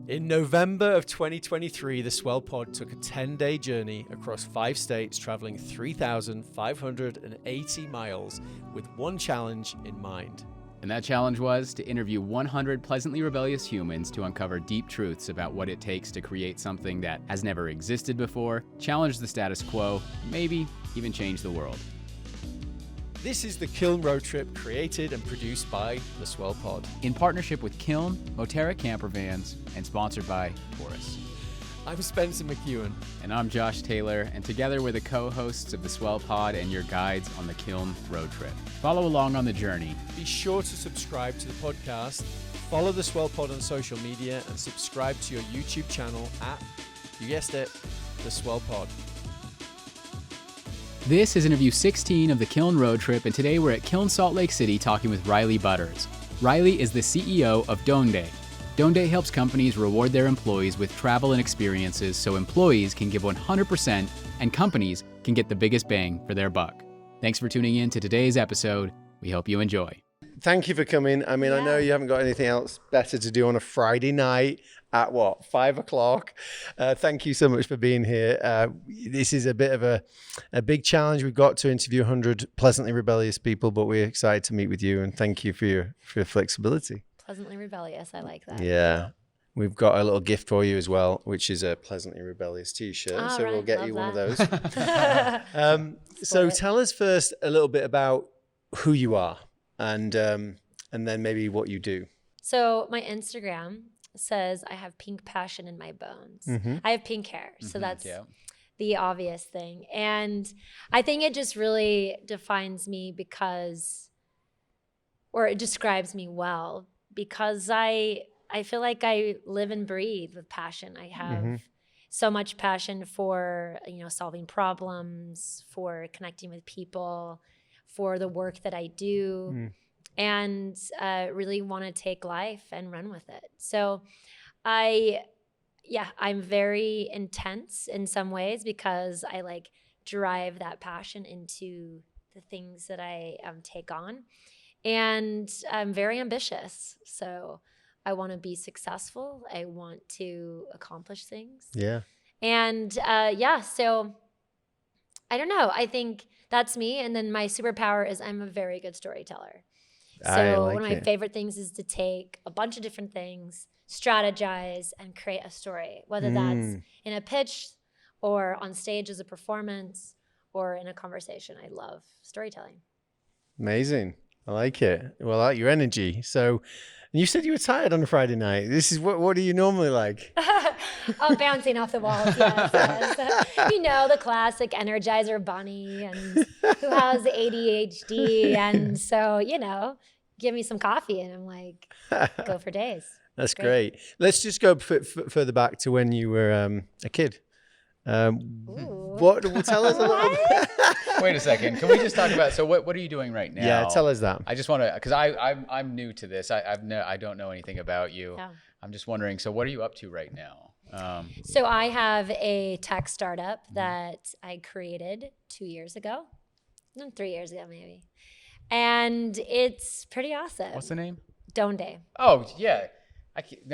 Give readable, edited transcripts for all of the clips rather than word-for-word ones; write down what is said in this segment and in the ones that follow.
In November of 2023, the Swell Pod took a 10-day journey across 5 states, traveling 3,580 miles with one challenge in mind. And that challenge was to interview 100 pleasantly rebellious humans to uncover deep truths about what it takes to create something that has never existed before, challenge the status quo, maybe even change the world. This is the Kiln Road Trip, created and produced by the Swell Pod. In partnership with Kiln, Campervans, and sponsored by Taurus. I'm Spencer McKeown. And I'm Josh Taylor, and together we're the co-hosts of the Swell Pod and your guides on the Kiln Road Trip. Follow along on the journey. Be sure to subscribe to the podcast, follow the Swell Pod on social media, and subscribe to your YouTube channel at, you guessed it, the Swell Pod. This is interview 16 of the Kiln Road Trip, and today we're at Kiln Salt Lake City talking with Rilee Buttars. Rilee is the CEO of Donde. Donde helps companies reward their employees with travel and experiences so employees can give 100% and companies can get the biggest bang for their buck. Thanks for tuning in to today's episode. We hope you enjoy. Thank you for coming. I mean, I know you haven't got anything else better to do on a Friday night at 5 o'clock. Thank you so much for being here. This is a bit of a big challenge. We've got to interview 100 pleasantly rebellious people, but we're excited to meet with you, and thank you for your flexibility. Pleasantly rebellious. I like that. Yeah. We've got a little gift for you as well, which is a pleasantly rebellious t-shirt. So we'll get you one of those. So tell us first a little bit about who you are and then maybe what you do. So my Instagram says I have pink passion in my bones. Mm-hmm. I have pink hair. So that's the obvious thing. And I think it just really defines me it describes me well, because I feel like I live and breathe with passion. I have so much passion for, solving problems, for connecting with people, for the work that I do, and really want to take life and run with it. So I'm very intense in some ways because I drive that passion into the things that I take on. And I'm very ambitious. So I want to be successful. I want to accomplish things. Yeah. And so I don't know. I think that's me. And then my superpower is I'm a very good storyteller. So one of my favorite things is to take a bunch of different things, strategize, and create a story, whether that's in a pitch or on stage as a performance or in a conversation. I love storytelling. Amazing. I like it. Well, I like your energy. So you said you were tired on a Friday night. This is what do you normally like? Oh, bouncing off the walls, yes. The classic Energizer bunny and who has ADHD. And so, give me some coffee and I'm like, go for days. That's great. Let's just go further back to when you were a kid. What tell us a little bit. Wait a second. Can we just talk about, so what are you doing right now? Yeah, tell us that. I just want to, because I'm new to this. I don't know anything about you. Yeah. I'm just wondering, so what are you up to right now? So I have a tech startup that I created 2 years ago. No, 3 years ago maybe. And it's pretty awesome. What's the name? Donde. Oh, yeah.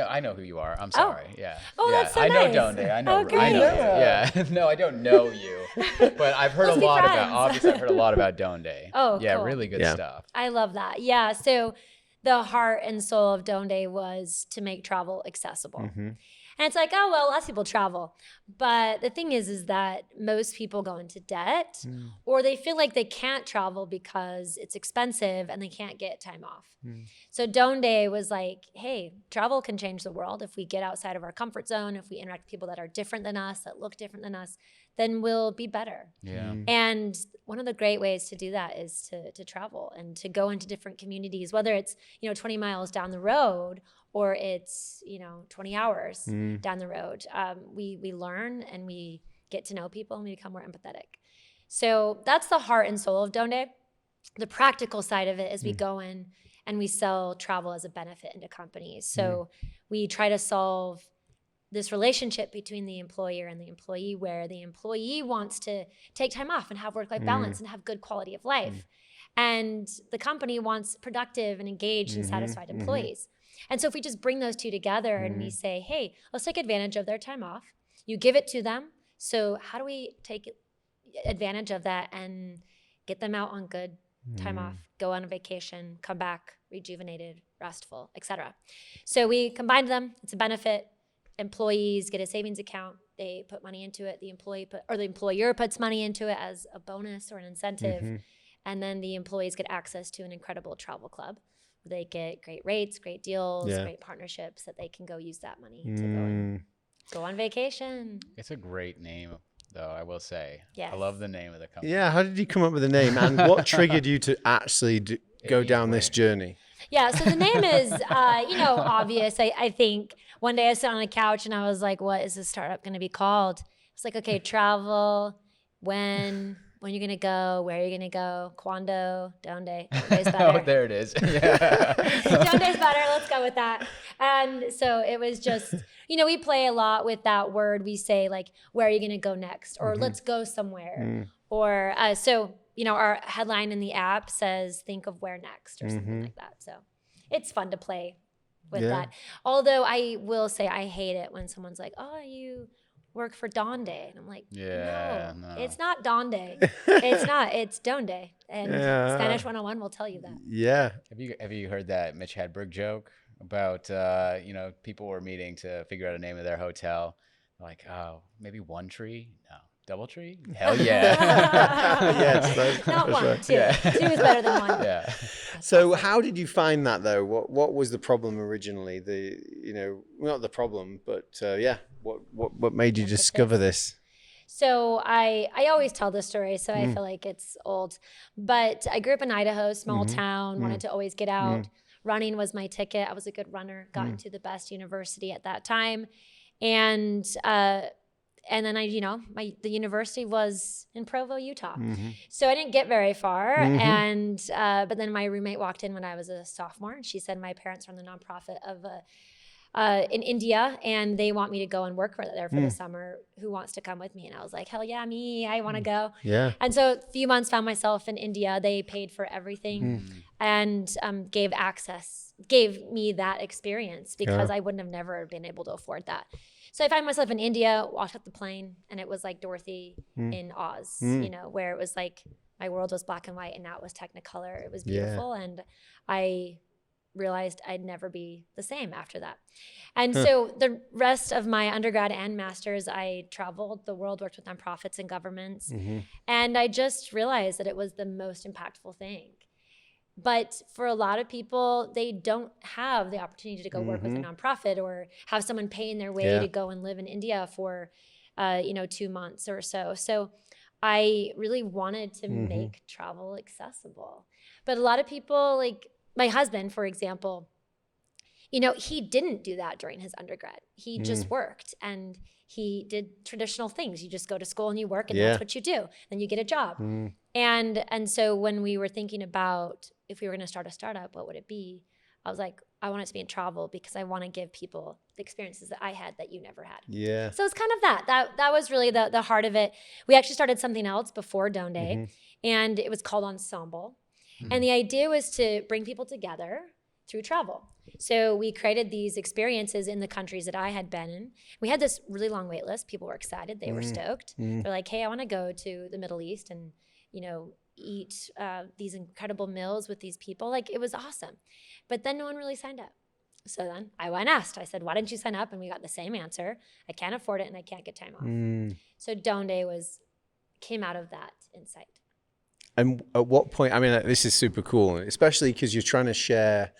I know who you are. I'm sorry. Yeah. Oh, yeah. that's so I know nice. Donde. I know. Okay. I know you. Yeah. No, I don't know you, but I've heard Let's be friends. Obviously, I've heard a lot about Donde. Oh, yeah, cool. really good stuff. I love that. Yeah. So the heart and soul of Donde was to make travel accessible. Mm-hmm. And it's like, lots of people travel. But the thing is that most people go into debt or they feel like they can't travel because it's expensive and they can't get time off. So Donde was like, hey, travel can change the world. If we get outside of our comfort zone, if we interact with people that are different than us, that look different than us, then we'll be better. Yeah. And one of the great ways to do that is to travel and to go into different communities, whether it's, 20 miles down the road or it's, 20 hours down the road. We learn and we get to know people and we become more empathetic. So that's the heart and soul of Donde. The practical side of it is we go in and we sell travel as a benefit into companies. So we try to solve this relationship between the employer and the employee where the employee wants to take time off and have work-life balance and have good quality of life. And the company wants productive and engaged and satisfied employees. And so if we just bring those two together and we say, hey, let's take advantage of their time off. You give it to them. So how do we take advantage of that and get them out on good time off, go on a vacation, come back rejuvenated, restful, etc. So we combined them. It's a benefit. Employees get a savings account. They put money into it. The employer puts money into it as a bonus or an incentive. And then the employees get access to an incredible travel club. They get great rates, great deals, great partnerships that they can go use that money to go on vacation. It's a great name, though, I will say. Yes. I love the name of the company. Yeah. How did you come up with the name, and what triggered you to actually go down this journey? Yeah, so the name is, obvious. I think one day I sat on a couch and I was like, what is this startup going to be called? It's like, okay, travel, when you're going to go, where are you going to go, Quando, Donde, Donde's better. Oh, there it is. Yeah. Donde's better, let's go with that. And so it was just, we play a lot with that word. We say like, where are you going to go next? Or let's go somewhere. Or our headline in the app says, think of where next or something like that. So it's fun to play with that. Although I will say I hate it when someone's like, oh, you work for Donde. And I'm like, no, it's not Donde. It's not. It's Donde. And Spanish 101 will tell you that. Yeah. Have you heard that Mitch Hedberg joke about, people were meeting to figure out a name of their hotel. Like, oh, maybe One Tree? No. DoubleTree? Hell yeah. Yes, not one, right. two. Two is better than one. Yeah. So how did you find that though? What was the problem originally? Not the problem, but what made you discover this? So I always tell this story, so I feel like it's old. But I grew up in Idaho, small town, wanted to always get out. Running was my ticket. I was a good runner, got into the best university at that time. And then the university was in Provo, Utah. So I didn't get very far. But then my roommate walked in when I was a sophomore, and she said my parents run the nonprofit in India, and they want me to go and work there for the summer. Who wants to come with me? And I was like, hell yeah, me, I want to go. Yeah. And so a few months found myself in India. They paid for everything and gave me that experience because I wouldn't have never been able to afford that. So I find myself in India, walked up the plane, and it was like Dorothy in Oz, where it was like my world was black and white and now it was Technicolor. It was beautiful. And I realized I'd never be the same after that. And so the rest of my undergrad and master's, I traveled the world, worked with nonprofits and governments. And I just realized that it was the most impactful thing. But for a lot of people, they don't have the opportunity to go work with a nonprofit or have someone paying their way to go and live in India for, 2 months or so. So I really wanted to make travel accessible. But a lot of people, like my husband, for example, he didn't do that during his undergrad. He just worked and he did traditional things. You just go to school and you work and that's what you do. Then you get a job. And so when we were thinking about if we were going to start a startup, what would it be? I was like, I want it to be in travel because I want to give people the experiences that I had that you never had. Yeah. So it's kind of that was really the heart of it. We actually started something else before Donde, and it was called Ensemble. And the idea was to bring people together through travel. So we created these experiences in the countries that I had been in. We had this really long wait list. People were excited. They were stoked. They're like, hey, I want to go to the Middle East and, eat these incredible meals with these people. Like, it was awesome. But then no one really signed up. So then I went and asked. I said, why didn't you sign up? And we got the same answer. I can't afford it and I can't get time off. So Donde came out of that insight. And at what point, this is super cool, especially because you're trying to share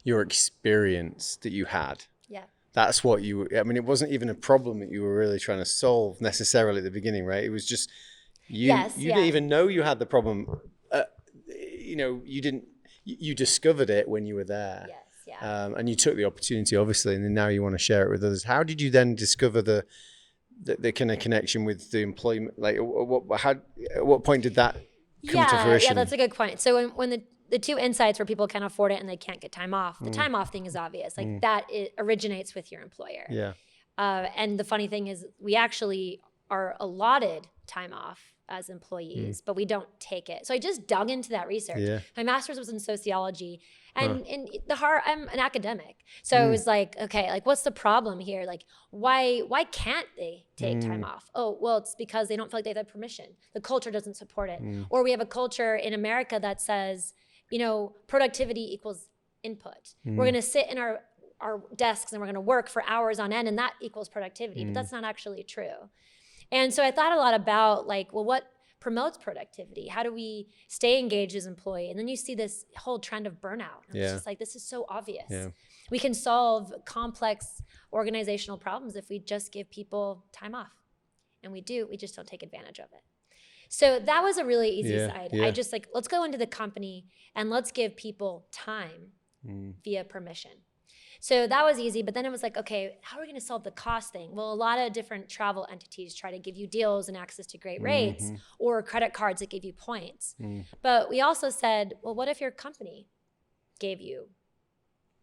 your experience that you had. Yeah. That's what it wasn't even a problem that you were really trying to solve necessarily at the beginning, right? It was just, you didn't even know you had the problem. You discovered it when you were there. Yes, yeah. And you took the opportunity, obviously, and then now you want to share it with others. How did you then discover the kind of connection with the employment? Like, at what point did that come to fruition? Yeah, that's a good point. So when the two insights where people can't afford it and they can't get time off, the time off thing is obvious. Like it originates with your employer. Yeah. And the funny thing is we actually are allotted time off as employees, but we don't take it. So I just dug into that research. Yeah. My master's was in sociology, and in the heart, I'm an academic. So it was like, okay, like what's the problem here? Like why can't they take time off? Oh, well, it's because they don't feel like they have permission. The culture doesn't support it. Or we have a culture in America that says, you know, productivity equals input. We're going to sit in our desks and we're going to work for hours on end, and that equals productivity, but that's not actually true. And so I thought a lot about like, well, what promotes productivity? How do we stay engaged as employee? And then you see this whole trend of burnout. And it's just like, this is so obvious. Yeah. We can solve complex organizational problems if we just give people time off. And we just don't take advantage of it. So that was a really easy side. I just like, let's go into the company and let's give people time via permission. So that was easy, but then it was like, okay, how are we going to solve the cost thing? Well, a lot of different travel entities try to give you deals and access to great rates or credit cards that give you points. But we also said, well, what if your company gave you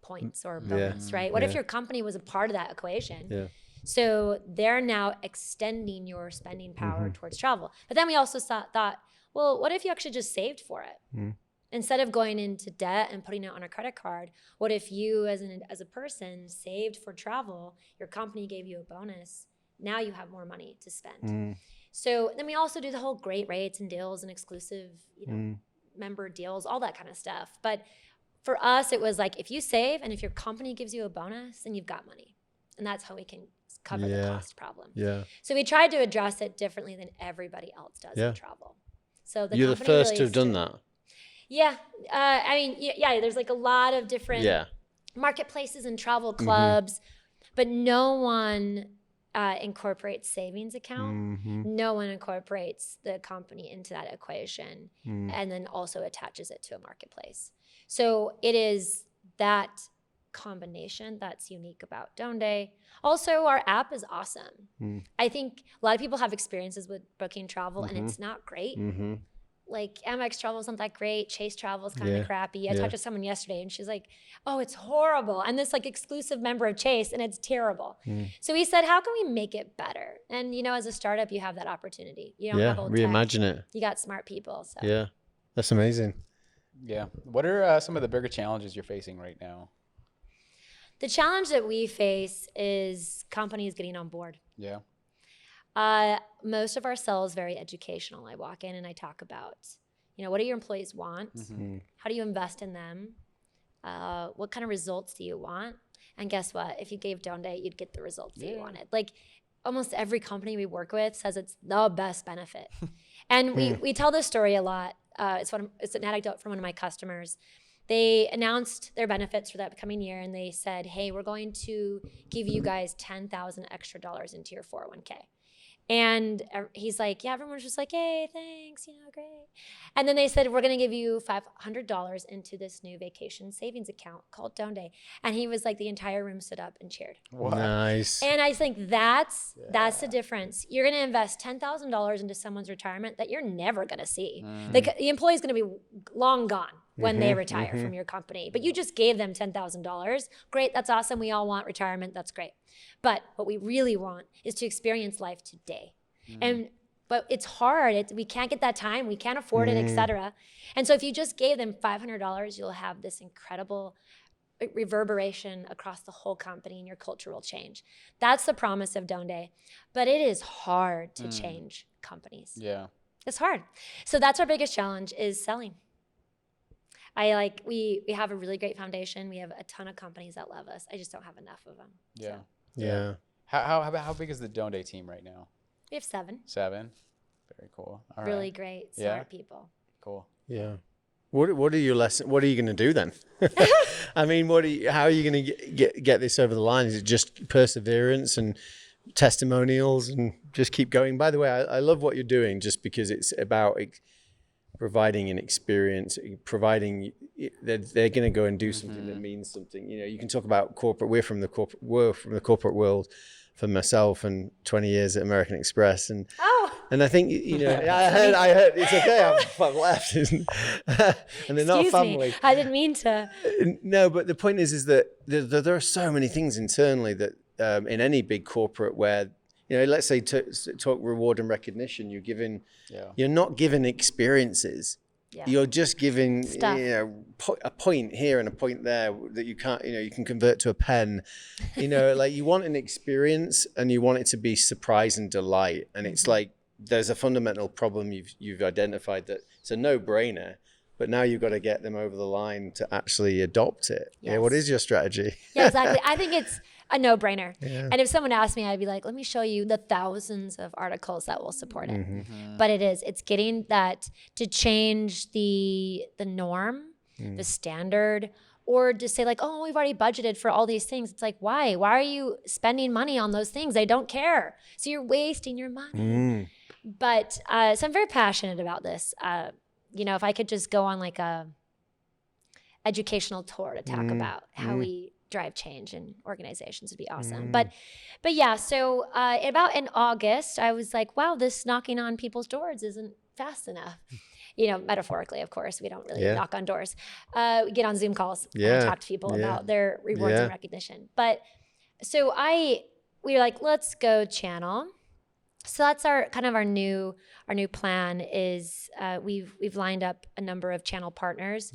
points or bonus, right? What if your company was a part of that equation? So they're now extending your spending power towards travel. But then we also thought, well, what if you actually just saved for it? Instead of going into debt and putting it on a credit card, what if you as a person saved for travel, your company gave you a bonus, now you have more money to spend. So then we also do the whole great rates and deals and exclusive, you know, member deals, all that kind of stuff. But for us, it was like, if you save and if your company gives you a bonus, then you've got money. And that's how we can cover the cost problem. So we tried to address it differently than everybody else does in travel. So you're the first to have done that. Yeah. I mean, there's like a lot of different marketplaces and travel clubs, but no one incorporates savings account. No one incorporates the company into that equation and then also attaches it to a marketplace. So it is that combination that's unique about Donde. Also, our app is awesome. I think a lot of people have experiences with booking travel and it's not great. Like Amex travel isn't that great. Chase travel is kind of crappy. I talked to someone yesterday and she's like, oh, it's horrible. I'm this like exclusive member of Chase and it's terrible. So we said, how can we make it better? And you know, as a startup, you have that opportunity. You don't have old reimagine tech. it. You got smart people. So. Yeah, that's amazing. Yeah. What are some of the bigger challenges you're facing right now? The challenge that we face is companies getting on board. Yeah. Most of our sell is very educational. I walk in and I talk about, you know, what do your employees want? How do you invest in them? What kind of results do you want? And guess what? If you gave Donde, you'd get the results that you wanted. Like almost every company we work with says it's the best benefit. And we tell this story a lot. It's an anecdote from one of my customers. They announced their benefits for that upcoming year and they said, hey, we're going to give you guys $10,000 extra into your 401k. And he's like, yeah, everyone's just like, hey, thanks, you know, great. And then they said, we're going to give you $500 into this new vacation savings account called Donde. And he was like, the entire room stood up and cheered. Wow. Nice. And I think that's the difference. You're going to invest $10,000 into someone's retirement that you're never going to see. The employee's going to be long gone when they retire from your company. But you just gave them $10,000. Great, that's awesome. We all want retirement. That's great. But what we really want is to experience life today. But it's hard. We can't get that time. We can't afford it, et cetera. And so if you just gave them $500, you'll have this incredible reverberation across the whole company and your culture will change. That's the promise of Donde. But it is hard to change companies. Yeah. It's hard. So that's our biggest challenge is selling. We have a really great foundation. We have a ton of companies that love us. I just don't have enough of them. Yeah. So. Yeah. How big is the Donde team right now? We have 7. 7. Very cool. All really right. great, smart people. Cool. Yeah. What are your lessons? What are you going to do then? I mean, how are you going to get this over the line? Is it just perseverance and testimonials and just keep going? By the way, I love what you're doing just because it's about providing an experience, they're going to go and do something that means something. You know, you can talk about corporate. We're from the corporate world. For myself and 20 years at American Express, and I think I heard it's okay. I've left, and they're not family. Me. I didn't mean to. No, but the point is that there are so many things internally that in any big corporate where let's say talk reward and recognition. You're not giving experiences. Yeah. You're just giving a point here and a point there that you can't, you can convert to a pen. Like you want an experience and you want it to be surprise and delight. And it's like there's a fundamental problem you've identified that it's a no-brainer, but now you've got to get them over the line to actually adopt it. Yes. Yeah. What is your strategy? Yeah, exactly. I think it's a no-brainer. Yeah. And if someone asked me, I'd be like, let me show you the thousands of articles that will support it. Mm-hmm. But it's getting that to change the norm, the standard, or just say like, oh, we've already budgeted for all these things. It's like, why? Why are you spending money on those things? They don't care. So you're wasting your money. But so I'm very passionate about this. If I could just go on like a educational tour to talk about how we drive change in organizations would be awesome. But yeah, so about in August, I was like, wow, this knocking on people's doors isn't fast enough. Metaphorically, of course, we don't really knock on doors. We get on Zoom calls and talk to people about their rewards and recognition. But so we were like, let's go channel. So that's our new plan is we've lined up a number of channel partners.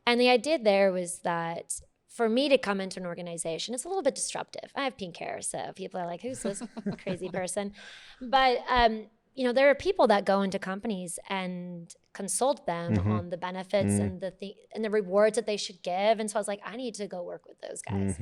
And the idea there was that for me to come into an organization, it's a little bit disruptive. I have pink hair, so people are like, who's this crazy person? But, there are people that go into companies and consult them on the benefits and the rewards that they should give. And so I was like, I need to go work with those guys.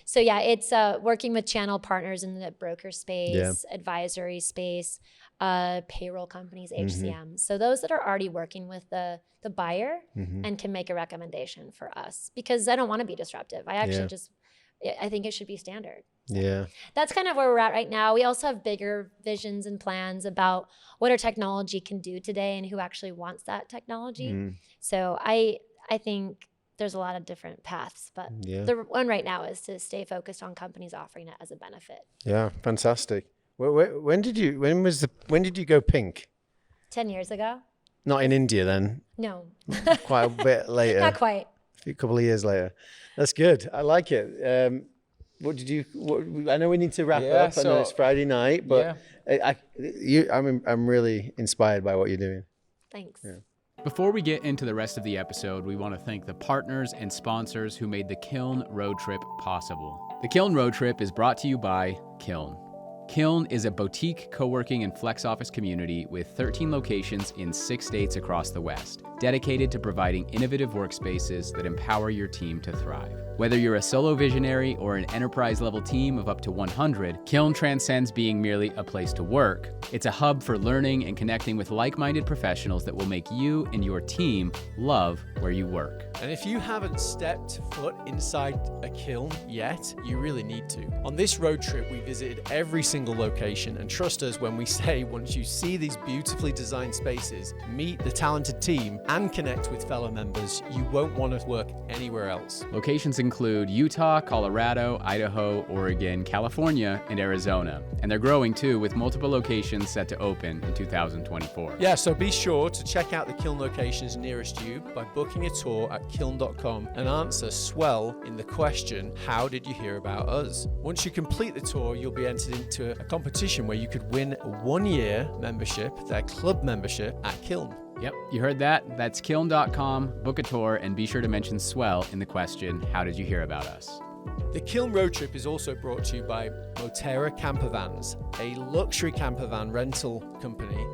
So yeah, it's working with channel partners in the broker space, advisory space, payroll companies, HCM. So those that are already working with the buyer and can make a recommendation for us, because I don't want to be disruptive. I actually I think it should be standard. Yeah. That's kind of where we're at right now. We also have bigger visions and plans about what our technology can do today and who actually wants that technology. So I think there's a lot of different paths, but the one right now is to stay focused on companies offering it as a benefit. Yeah, fantastic. When did you go pink? 10 years ago. Not in India then? No. Quite a bit later. Not quite. A couple of years later. That's good. I like it. I know we need to wrap up. I know it's Friday night, but I'm really inspired by what you're doing. Thanks. Yeah. Before we get into the rest of the episode, we want to thank the partners and sponsors who made the Kiln Road Trip possible. The Kiln Road Trip is brought to you by Kiln. Kiln is a boutique co-working and flex office community with 13 locations in 6 states across the West, dedicated to providing innovative workspaces that empower your team to thrive. Whether you're a solo visionary or an enterprise-level team of up to 100, Kiln transcends being merely a place to work. It's a hub for learning and connecting with like-minded professionals that will make you and your team love where you work. And if you haven't stepped foot inside a kiln yet, you really need to. On this road trip, we visited every single location, and trust us when we say once you see these beautifully designed spaces, meet the talented team, and connect with fellow members, you won't want to work anywhere else. Locations include Utah, Colorado, Idaho, Oregon, California, and Arizona. And they're growing too, with multiple locations set to open in 2024. Yeah, so be sure to check out the kiln locations nearest you by booking a tour at kiln.com and answer Swell in the question, how did you hear about us? Once you complete the tour, you'll be entered into a competition where you could win a 1-year membership, their club membership at Kiln. Yep, you heard that. That's kiln.com, book a tour, and be sure to mention Swell in the question, how did you hear about us? The Kiln Road Trip is also brought to you by Moterra Campervans, a luxury campervan rental company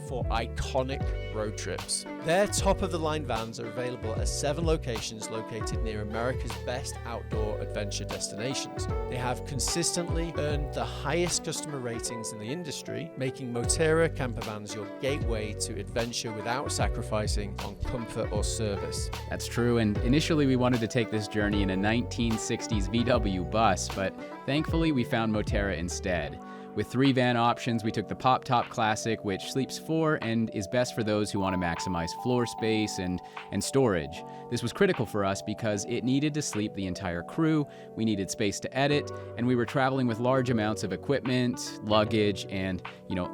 for iconic road trips. Their top-of-the-line vans are available at 7 locations located near America's best outdoor adventure destinations. They have consistently earned the highest customer ratings in the industry, making Moterra Campervans your gateway to adventure without sacrificing on comfort or service. That's true, and initially we wanted to take this journey in a 1960s VW bus, but thankfully we found Moterra instead. With 3 van options, we took the Pop Top Classic, which sleeps 4 and is best for those who want to maximize floor space and storage. This was critical for us because it needed to sleep the entire crew, we needed space to edit, and we were traveling with large amounts of equipment, luggage, and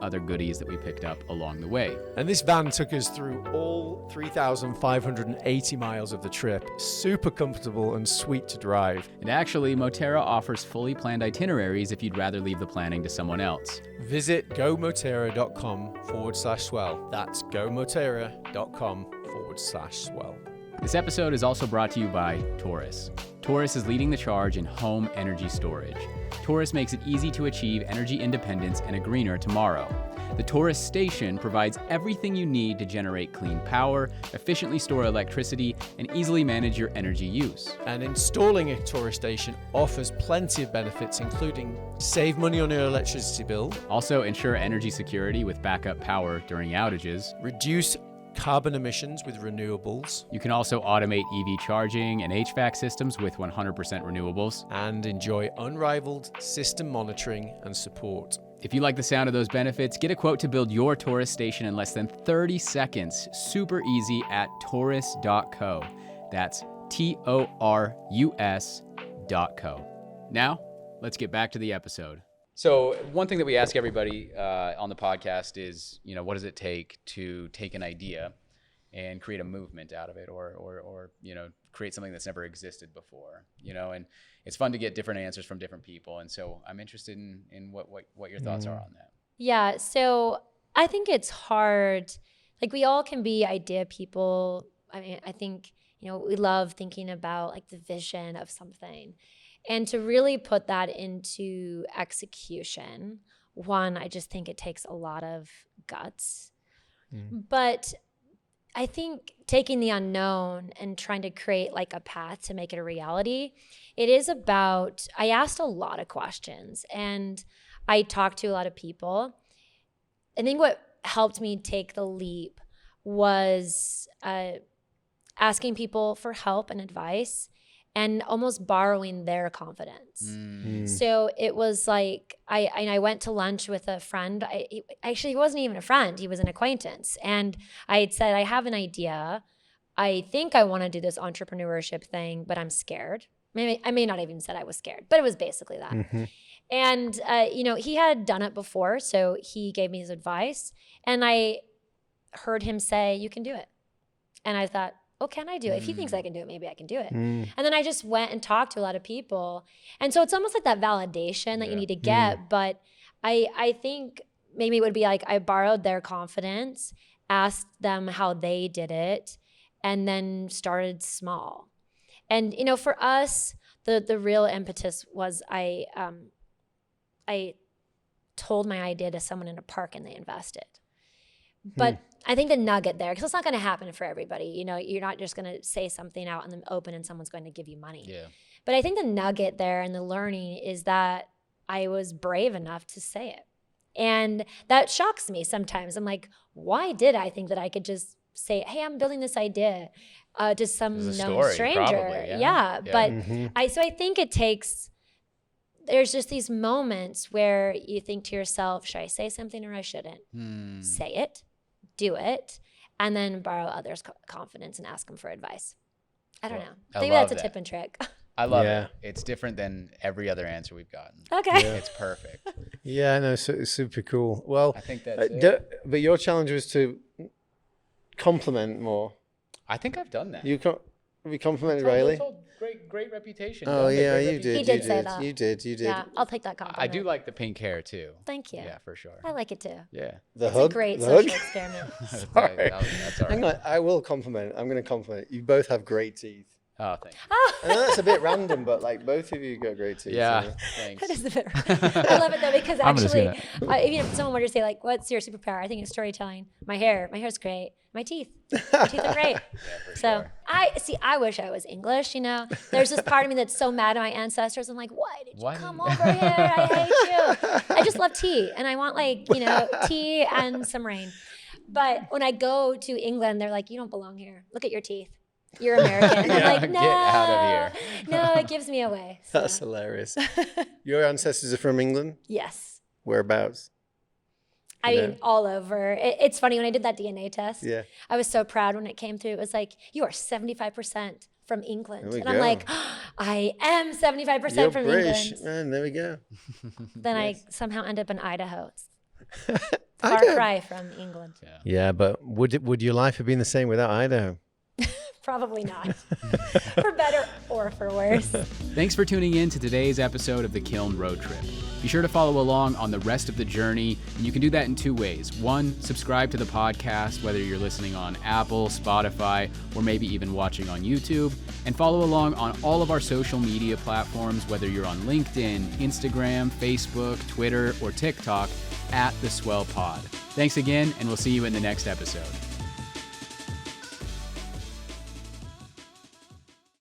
other goodies that we picked up along the way. And this van took us through all 3,580 miles of the trip. Super comfortable and sweet to drive. And actually, Moterra offers fully planned itineraries if you'd rather leave the planning to someone someone else. Visit gomotera.com/swell. That's gomotera.com/swell. This episode is also brought to you by Taurus. Taurus is leading the charge in home energy storage. Taurus makes it easy to achieve energy independence and a greener tomorrow. The Taurus station provides everything you need to generate clean power, efficiently store electricity, and easily manage your energy use. And installing a Taurus station offers plenty of benefits, including save money on your electricity bill, Also, ensure energy security with backup power during outages. reduce carbon emissions with renewables, You can also automate EV charging and HVAC systems with 100% renewables. and enjoy unrivaled system monitoring and support. If you like the sound of those benefits, get a quote to build your Taurus station in less than 30 seconds. Super easy at taurus.co. That's TORUS.co. Now, let's get back to the episode. So one thing that we ask everybody on the podcast is, what does it take to take an idea and create a movement out of it, or create something that's never existed before, and it's fun to get different answers from different people. And so I'm interested in what your thoughts are on that. Yeah, so I think it's hard. Like, we all can be idea people. I mean, I think, we love thinking about like the vision of something. And to really put that into execution, one, I just think it takes a lot of guts. But I think taking the unknown and trying to create like a path to make it a reality, it is about, I asked a lot of questions and I talked to a lot of people. I think what helped me take the leap was asking people for help and advice and almost borrowing their confidence. So it was like, I went to lunch with a friend. He wasn't even a friend, he was an acquaintance. And I had said, I have an idea. I think I wanna do this entrepreneurship thing, but I'm scared. I may not even said I was scared, but it was basically that. And he had done it before, so he gave me his advice. And I heard him say, you can do it. And I thought, oh, can I do it? If he thinks I can do it, maybe I can do it. And then I just went and talked to a lot of people. And so it's almost like that validation that you need to get. But I think maybe it would be like I borrowed their confidence, asked them how they did it, and then started small. And, for us, the real impetus was I told my idea to someone in a park and they invested. But I think the nugget there, because it's not going to happen for everybody. You're not just going to say something out in the open and someone's going to give you money. Yeah. But I think the nugget there and the learning is that I was brave enough to say it. And that shocks me sometimes. I'm like, why did I think that I could just say, hey, I'm building this idea to some known stranger? Probably, yeah. But I think it takes, there's just these moments where you think to yourself, should I say something or I shouldn't? Say it. Do it, and then borrow others' confidence and ask them for advice. I don't know. I think that's a tip and trick. I love it. It's different than every other answer we've gotten. Okay. Yeah. It's perfect. Yeah, no, so, super cool. Well, I think that's it. But your challenge was to compliment more. I think I've done that. Have you complimented Rilee? Great reputation. Oh yeah, you did. He did say that. You did. Yeah, I'll take that compliment. I do like the pink hair too. Thank you. Yeah, for sure. I like it too. Yeah. It's a great social experiment. Sorry. That's all right. Hang on, I will compliment. I'm going to compliment. You both have great teeth. Oh, thank you. I know that's a bit random, but like both of you got great teeth. Yeah, so. thanks. That is a bit I love it though, because actually, even if someone were to say like, what's your superpower? I think it's storytelling. My hair's great. My teeth are great. So sure. I wish I was English, There's this part of me that's so mad at my ancestors. I'm like, why did you come over here? I hate you. I just love tea. And I want tea and some rain. But when I go to England, they're like, you don't belong here. Look at your teeth. You're American. And I'm like, no. Get out of here. No, it gives me away. So. That's hilarious. Your ancestors are from England? Yes. Whereabouts? I mean, all over. It's funny, when I did that DNA test, yeah, I was so proud when it came through. It was like, you are 75% from England. And I'm like, I am 75% from British. England. Man, there we go. Then I somehow end up in Idaho. Far cry from England. Yeah, but would your life have been the same without Idaho? Probably not. For better or for worse. Thanks for tuning in to today's episode of the Kiln Road Trip. Be sure to follow along on the rest of the journey, and you can do that in 2 ways. 1, subscribe to the podcast, whether you're listening on Apple, Spotify, or maybe even watching on YouTube, and follow along on all of our social media platforms, whether you're on LinkedIn, Instagram, Facebook, Twitter, or TikTok, at the Swell Pod. Thanks again, and we'll see you in the next episode.